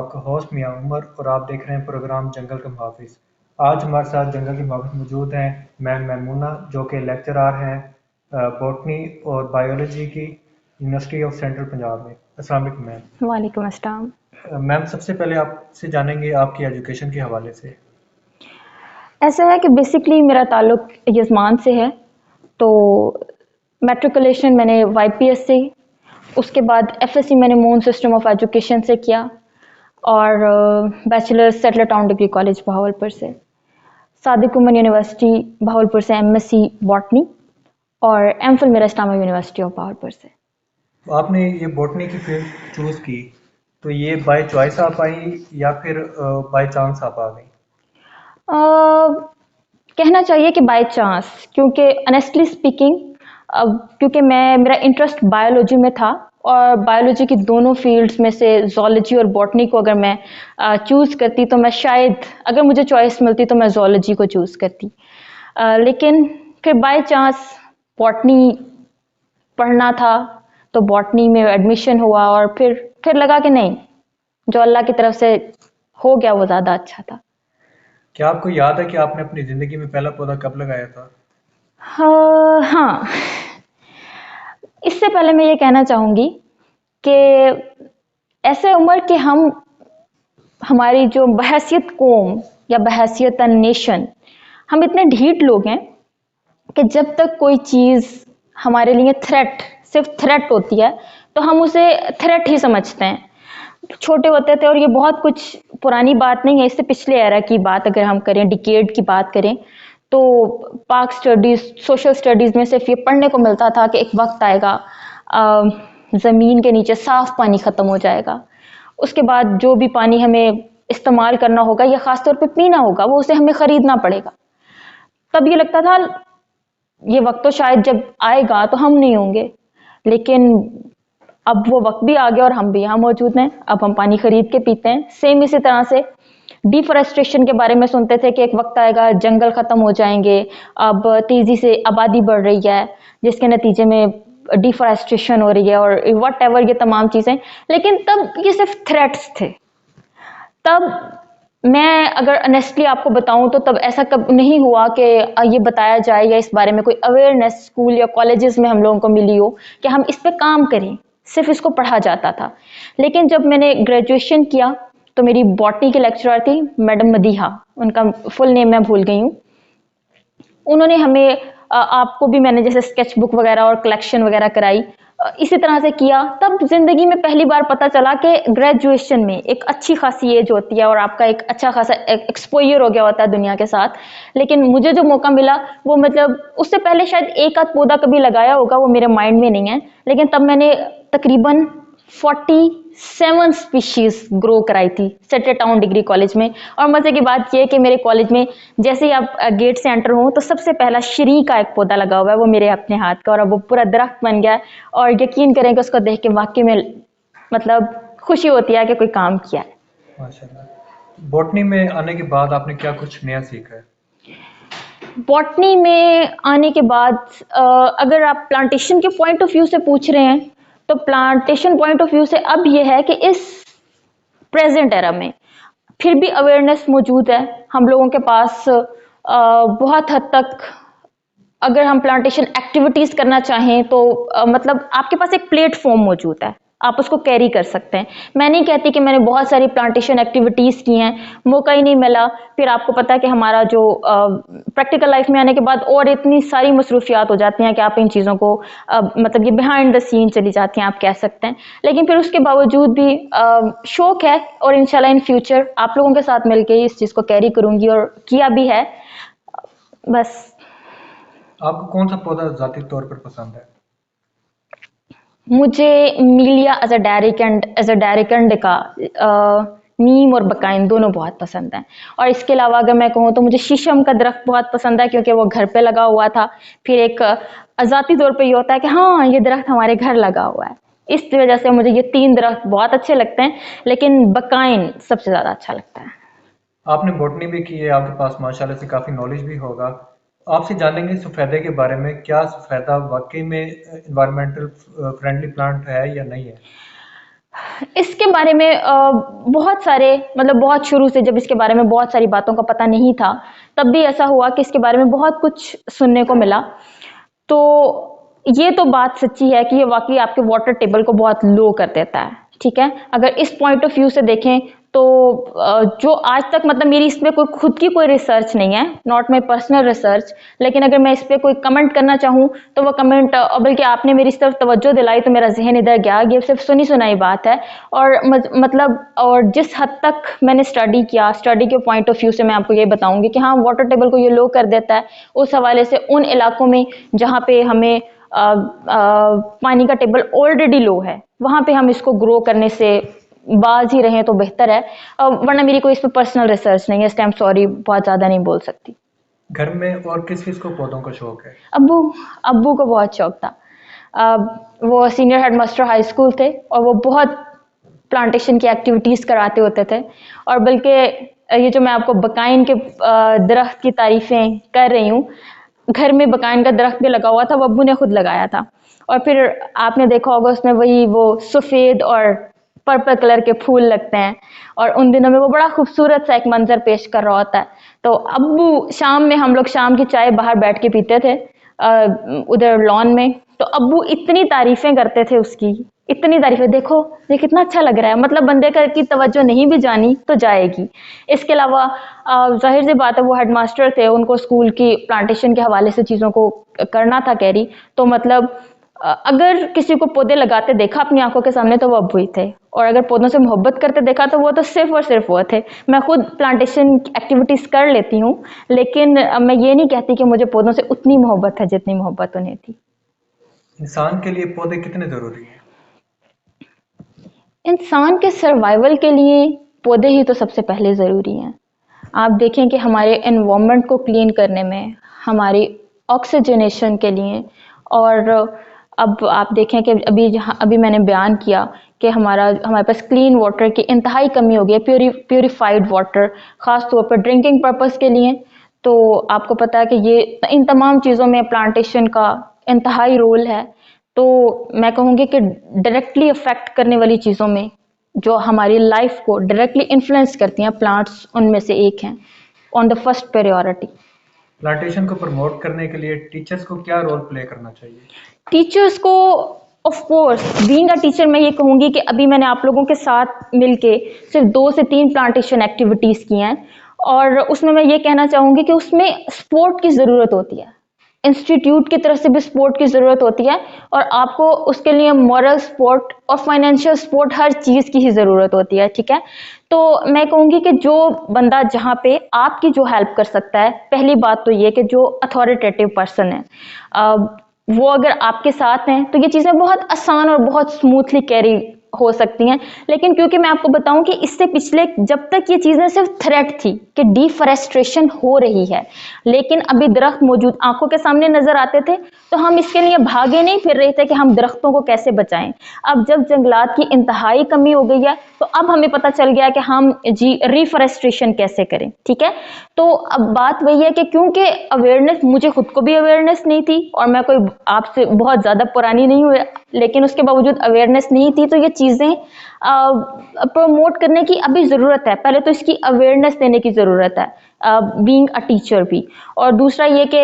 आपका होस्ट मियां उमर और आप देख रहे हैं प्रोग्राम जंगल के मुहाफिज। आज हमारे साथ जंगल के मुहाफिज मौजूद हैं मैम मैमूना, जो कि लेक्चरार हैं बॉटनी और बायोलॉजी की यूनिवर्सिटी ऑफ सेंट्रल पंजाब में। अस्सलाम वालेकुम मैम। वालेकुम अस्सलाम। मैम, सबसे पहले आपसे जानेंगे आपकी एजुकेशन के हवाले से। ऐसा है कि बेसिकली मेरा ताल्लुक यजमान से है। तो मैट्रिकुलेशन मैंने वाईपीएस से, उसके बाद एफएससी मैंने मून सिस्टम ऑफ एजुकेशन से किया और bachelor satellite town degree college Bahawalpur से, सादिक उमर यूनिवर्सिटी बहावलपुर से एमएससी बॉटनी और एमफिल मेरा इस्लामिया यूनिवर्सिटी ऑफ बहावलपुर से। तो आपने ये बॉटनी की फील्ड चूज़ की, तो ये बाय चॉइस आप आई या फिर बाय चांस आप आ गई? अ, कहना चाहिए कि बाय चांस, क्योंकि ऑनेस्टली स्पीकिंग क्योंकि मैं मेरा इंटरेस्ट बायोलॉजी में था और बायोलॉजी की दोनों फील्ड्स में से जूलॉजी और बॉटनी को अगर मैं चूज़ करती तो मैं शायद, अगर मुझे चॉइस मिलती तो मैं जूलॉजी को चूज़ करती। लेकिन फिर बाय चांस बॉटनी पढ़ना था तो बॉटनी में एडमिशन हुआ और फिर लगा कि नहीं, जो अल्लाह की तरफ से हो गया वो ज़्यादा अच्छा था। क्या आपको याद है कि आपने अपनी ज़िंदगी में पहला पौधा कब लगाया था? हाँ हाँ, इससे पहले मैं ये कहना चाहूँगी कि ऐसे उम्र के हम, हमारी जो बहैसियत कौम या बहैसियत नेशन, हम इतने ढीठ लोग हैं कि जब तक कोई चीज़ हमारे लिए थ्रेट, सिर्फ थ्रेट होती है तो हम उसे थ्रेट ही समझते हैं। छोटे होते थे, और ये बहुत कुछ पुरानी बात नहीं है, इससे पिछले एरा की बात अगर हम करें, डिकेड की बात करें, तो पाक स्टडीज, सोशल स्टडीज में सिर्फ ये पढ़ने को मिलता था कि एक वक्त आएगा ज़मीन के नीचे साफ पानी ख़त्म हो जाएगा, उसके बाद जो भी पानी हमें इस्तेमाल करना होगा या ख़ास तौर पे पीना होगा वो उसे हमें ख़रीदना पड़ेगा। तब ये लगता था ये वक्त तो शायद जब आएगा तो हम नहीं होंगे, लेकिन अब वो वक्त भी आ गया और हम भी यहाँ मौजूद हैं। अब हम पानी खरीद के पीते हैं। सेम इसी तरह से डिफॉरेस्टेशन के बारे में सुनते थे कि एक वक्त आएगा जंगल खत्म हो जाएंगे, अब तेजी से आबादी बढ़ रही है जिसके नतीजे में डिफॉरेस्टेशन हो रही है और वट एवर, ये तमाम चीजें। लेकिन तब ये सिर्फ थ्रेट्स थे। तब मैं अगर ऑनेस्टली आपको बताऊं तो तब ऐसा कब नहीं हुआ कि ये बताया जाए या इस बारे में कोई अवेयरनेस स्कूल या कॉलेजेस में हम लोगों को मिली हो कि हम इस पे काम करें, सिर्फ इसको पढ़ा जाता था। लेकिन जब मैंने ग्रेजुएशन किया तो मेरी बॉटनी की लेक्चरर थी मैडम मदीहा, उनका फुल नेम मैं भूल गई हूँ। उन्होंने हमें आपको भी मैंने जैसे स्केच बुक वगैरह और कलेक्शन वगैरह कराई, इसी तरह से किया। तब जिंदगी में पहली बार पता चला कि ग्रेजुएशन में एक अच्छी खासी एज होती है और आपका एक अच्छा खासा एक्सपोजर हो गया होता है दुनिया के साथ। लेकिन मुझे जो मौका मिला वो, मतलब उससे पहले शायद एक आध पौधा कभी लगाया होगा, वो मेरे माइंड में नहीं है, लेकिन तब मैंने तकरीबन 47 स्पीशीज ग्रो कराई थी सेटलर टाउन डिग्री कॉलेज में। और मजे की बात यह है कि मेरे कॉलेज में जैसे ही आप गेट से एंटर हो तो सबसे पहला श्री का एक पौधा लगा हुआ है, वो मेरे अपने हाथ का, और अब वो पूरा दरख्त बन गया है। और यकीन करें कि उसको देख के वाकई में मतलब खुशी होती है कि कोई काम किया है। माशाल्लाह। बॉटनी में आने के बाद आपने क्या कुछ नया सीखा है? बॉटनी में आने के बाद अगर आप प्लांटेशन के पॉइंट ऑफ व्यू से पूछ रहे हैं तो प्लांटेशन पॉइंट ऑफ व्यू से अब यह है कि इस प्रेजेंट एरा में फिर भी अवेयरनेस मौजूद है हम लोगों के पास। बहुत हद तक अगर हम प्लांटेशन एक्टिविटीज करना चाहें तो मतलब आपके पास एक प्लेटफॉर्म मौजूद है, आप उसको कैरी कर सकते हैं। मैं नहीं कहती कि मैंने बहुत सारी प्लांटेशन एक्टिविटीज की हैं, मौका ही नहीं मिला। फिर आपको पता है कि हमारा जो प्रैक्टिकल लाइफ में आने के बाद और इतनी सारी मसरूफियात हो जाती हैं कि आप इन चीज़ों को मतलब ये बिहाइंड द सीन चली जाती हैं, आप कह सकते हैं। लेकिन फिर उसके बावजूद भी शौक है और इंशाल्लाह इन फ्यूचर आप लोगों के साथ मिलकर इस चीज़ को कैरी करूंगी और किया भी है। बस। आपको कौन सा पौधा ज़ाती तौर पर पसंद है? मुझे मीलिया एज अ डायरिकंड का नीम और बकाइन दोनों बहुत पसंद हैं। और इसके अलावा अगर मैं कहूँ तो मुझे शीशम का दरख्त बहुत पसंद है क्योंकि वो घर पे लगा हुआ था। फिर एक ज़ाती तौर पे ये होता है कि हाँ, ये दरख्त हमारे घर लगा हुआ है, इस वजह से मुझे ये तीन दरख्त बहुत अच्छे लगते हैं, लेकिन बकाइन सबसे ज़्यादा अच्छा लगता है। आपने बॉटनी भी की है, आपके पास माशाल्लाह से काफ़ी नॉलेज भी होगा। आपसे जानेंगे सफ़ेदे के बारे में, क्या सफ़ेदा वाकई में इन्वायरमेंटल फ्रेंडली प्लांट है या नहीं है? इसके बारे में बहुत सारे, मतलब बहुत शुरू से जब इसके बारे में बहुत सारी बातों का पता नहीं था, तब भी ऐसा हुआ कि इसके बारे में बहुत कुछ सुनने को मिला। तो ये तो बात सच्ची है कि ये वाकई आपके वाटर टेबल को बहुत लो कर देता है, ठीक है। अगर इस पॉइंट ऑफ व्यू से देखें तो जो आज तक, मतलब मेरी इस पे कोई खुद की कोई रिसर्च नहीं है, नॉट माई पर्सनल रिसर्च, लेकिन अगर मैं इस पे कोई कमेंट करना चाहूँ तो वो कमेंट, बल्कि आपने मेरी इस तरफ तवज्जो दिलाई तो मेरा जहन इधर गया, ये सिर्फ सुनी सुनाई बात है। और मतलब और जिस हद तक मैंने स्टडी किया, स्टडी के पॉइंट ऑफ व्यू से मैं आपको ये बताऊंगी कि हाँ, वाटर टेबल को ये लो कर देता है। उस हवाले से उन इलाकों में जहाँ पे हमें पानी का टेबल ऑलरेडी लो है, वहां पे हम इसको ग्रो करने से बाज ही रहे तो बेहतर है। वरना मेरी कोई इस पर पर्सनल रिसर्च नहीं है, इस टाइम सॉरी बहुत ज़्यादा नहीं बोल सकती। घर में और किस किस को पौधों का शौक है? अब्बू अब्बू को बहुत शौक था। वो सीनियर हेडमास्टर हाई स्कूल थे और वो बहुत प्लांटेशन की एक्टिविटीज़ कराते होते थे। और बल्कि ये जो मैं आपको बकाइन के दरख्त की तारीफ़ें कर रही हूँ, घर में बकाइन का दरख्त भी लगा हुआ था, वो अब्बू ने खुद लगाया था। और फिर आपने देखा होगा उसमें वही वो सफ़ेद और पर्पल कलर के फूल लगते हैं, और उन दिनों में वो बड़ा खूबसूरत सा एक मंजर पेश कर रहा होता है। तो अब्बू शाम में, हम लोग शाम की चाय बाहर बैठ के पीते थे उधर लॉन में, तो अब्बू इतनी तारीफ़ें करते थे उसकी, इतनी तारीफ़ें, देखो ये कितना अच्छा लग रहा है, मतलब बंदे का की तवज्जो नहीं भी जानी तो जाएगी। इसके अलावा जाहिर सी बात है वो हेडमास्टर थे, उनको स्कूल की प्लांटेशन के हवाले से चीज़ों को करना था कैरी, तो मतलब अगर किसी को पौधे लगाते देखा अपनी आंखों के सामने तो वो अब्बू ही थे, और अगर पौधों से मोहब्बत करते देखा तो वो तो सिर्फ और सिर्फ वो थे। मैं खुद प्लांटेशन एक्टिविटीज़ कर लेती हूँ, लेकिन मैं ये नहीं कहती कि मुझे पौधों से उतनी मोहब्बत है जितनी मोहब्बत उन्हें थी। इंसान के लिए पौधे कितने ज़रूरी हैं? इंसान के सर्वाइवल के लिए पौधे ही तो सबसे पहले ज़रूरी हैं। आप देखें कि हमारे एनवायरनमेंट को क्लीन करने में, हमारी ऑक्सीजनेशन के लिए, और अब आप देखें कि अभी मैंने बयान किया कि हमारे पास क्लीन वाटर की इंतहाई कमी हो गई है, प्योरीफाइड वाटर, ख़ास तौर पर ड्रिंकिंग पर्पस के लिए। तो आपको पता है कि ये इन तमाम चीज़ों में प्लांटेशन का इंतहाई रोल है। तो मैं कहूँगी कि डायरेक्टली अफेक्ट करने वाली चीज़ों में जो हमारी लाइफ को डायरेक्टली इन्फ्लुएंस करती हैं, प्लांट्स उनमें से एक हैं, on the first priority. Plantation को प्रमोट करने के लिए टीचर्स को क्या रोल प्ले करना चाहिए? टीचर्स को, of course being a teacher, मैं ये कहूँगी कि अभी मैंने आप लोगों के साथ मिलके सिर्फ 2 से 3 प्लांटेशन एक्टिविटीज़ की हैं, और उसमें मैं ये कहना चाहूँगी कि उसमें सपोर्ट की ज़रूरत होती है, इंस्टीट्यूट की तरफ से भी सपोर्ट की ज़रूरत होती है, और आपको उसके लिए मॉरल सपोर्ट और फाइनेंशियल सपोर्ट, हर चीज़ की ही ज़रूरत होती है, ठीक है। तो मैं कहूँगी कि जो बंदा जहाँ पे आपकी जो हेल्प कर सकता है, पहली बात तो ये कि जो अथॉरिटेटिव पर्सन है, वो अगर आपके साथ हैं तो ये चीज़ें बहुत आसान और बहुत स्मूथली कैरी हो सकती हैं। लेकिन क्योंकि मैं आपको बताऊं कि इससे पिछले, जब तक ये चीज़ें सिर्फ थ्रेट थी कि डिफॉरेस्टेशन हो रही है, लेकिन अभी दरख्त मौजूद आंखों के सामने नजर आते थे, तो हम इसके लिए भागे नहीं फिर रहे थे कि हम दरख्तों को कैसे बचाएं। अब जब जंगलात की इंतहाई कमी हो गई है, तो अब हमें पता चल गया कि हम रिफॉरेस्टेशन कैसे करें, ठीक है। तो अब बात वही है कि क्योंकि अवेयरनेस, मुझे खुद को भी अवेयरनेस नहीं थी, और मैं कोई आपसे बहुत ज़्यादा पुरानी नहीं हुई, लेकिन उसके बावजूद अवेयरनेस नहीं थी, तो ये चीज़ें प्रमोट करने की अभी ज़रूरत है। पहले तो इसकी अवेयरनेस देने की ज़रूरत है, बीइंग अ टीचर भी। और दूसरा ये कि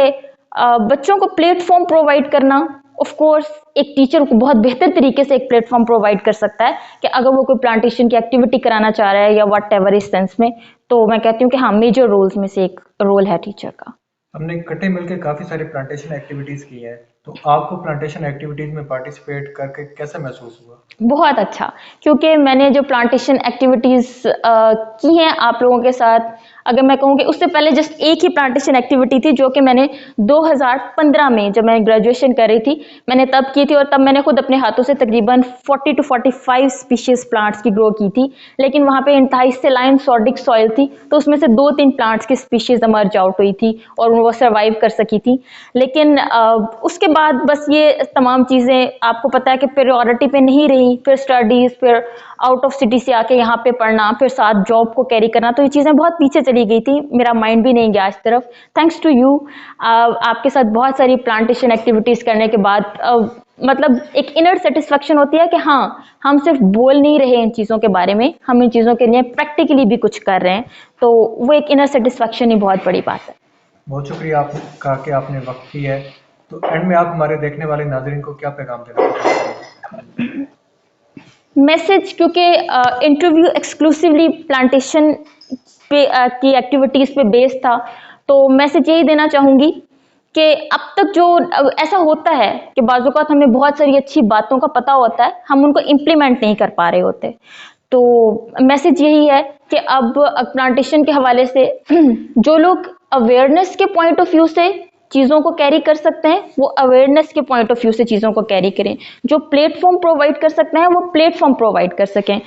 बच्चों को प्लेटफॉर्म प्रोवाइड करना, ऑफ कोर्स एक टीचर को बहुत बेहतर तरीके से एक प्लेटफॉर्म प्रोवाइड कर सकता है कि अगर वो कोई प्लांटेशन की एक्टिविटी कराना चाह रहा है या व्हाट एवर इस सेंस में, तो मैं कहती हूँ कि हाँ, मेजर रोल्स में से एक रोल है टीचर का। हमने इकट्ठे मिलकर काफ़ी सारी प्लांटेशन एक्टिविटीज़ की हैं, तो आपको प्लांटेशन एक्टिविटीज़ में पार्टिसिपेट करके कैसा महसूस हुआ? बहुत अच्छा, क्योंकि मैंने जो प्लांटेशन एक्टिविटीज़ की हैं आप लोगों के साथ, अगर मैं कहूँ कि उससे पहले जस्ट एक ही प्लांटेशन एक्टिविटी थी जो कि मैंने 2015 में, जब मैं ग्रेजुएशन कर रही थी, मैंने तब की थी, और तब मैंने खुद अपने हाथों से तकरीबन 40 to 45 स्पीशीज़ प्लांट्स की ग्रो की थी। लेकिन वहाँ पे इंतहाई सेलाइन सॉर्डिक सॉइल थी, तो उसमें से 2-3 प्लांट्स की स्पीशीज़ एमर्ज आउट हुई थी और वो सर्वाइव कर सकी थी। लेकिन उसके बाद बस ये तमाम चीज़ें आपको पता है कि प्रायोरिटी पे नहीं रही, फिर स्टडीज़, फिर आउट ऑफ सिटी से आके यहाँ पे पढ़ना, फिर साथ जॉब को कैरी करना, तो ये चीज़ें बहुत पीछे चली गई थी, मेरा माइंड भी नहीं गया इस तरफ। थैंक्स टू यू, आपके साथ बहुत सारी प्लांटेशन एक्टिविटीज़ करने के बाद मतलब एक इनर सेटिस्फेक्शन होती है कि हाँ, हम सिर्फ बोल नहीं रहे इन चीज़ों के बारे में, हम इन चीज़ों के लिए प्रैक्टिकली भी कुछ कर रहे हैं, तो वो एक इनर सेटिस्फेक्शन ही बहुत बड़ी बात है। बहुत शुक्रिया आपका कि आपने वक्त दिया है। तो एंड में आप हमारे देखने वाले नाज़रीन को क्या पैगाम देना चाहेंगे? मैसेज, क्योंकि इंटरव्यू एक्सक्लूसिवली प्लांटेशन पे की एक्टिविटीज़ पे बेस्ड था, तो मैसेज यही देना चाहूँगी कि अब तक जो ऐसा होता है कि बाज़ औक़ात हमें बहुत सारी अच्छी बातों का पता होता है, हम उनको इम्प्लीमेंट नहीं कर पा रहे होते। तो मैसेज यही है कि अब प्लांटेशन के हवाले से जो लोग अवेयरनेस के पॉइंट ऑफ व्यू से चीज़ों को कैरी कर सकते हैं, वो अवेयरनेस के पॉइंट ऑफ व्यू से चीज़ों को कैरी करें। जो प्लेटफॉर्म प्रोवाइड कर सकते हैं, वो प्लेटफॉर्म प्रोवाइड कर सकें,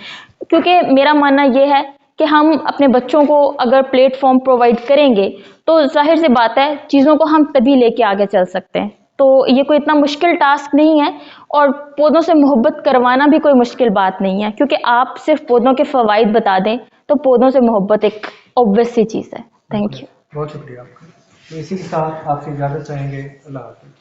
क्योंकि मेरा मानना ये है कि हम अपने बच्चों को अगर प्लेटफॉर्म प्रोवाइड करेंगे तो जाहिर सी बात है चीज़ों को हम तभी लेके आगे चल सकते हैं। तो ये कोई इतना मुश्किल टास्क नहीं है, और पौधों से मोहब्बत करवाना भी कोई मुश्किल बात नहीं है, क्योंकि आप सिर्फ पौधों के फ़वाइद बता दें तो पौधों से मोहब्बत एक ऑब्वियस सी चीज़ है। Thank you. बहुत शुक्रिया आपका। तो इसी के साथ आपसे इजाज़त चाहेंगे। अल्लाह हाफ़िज़।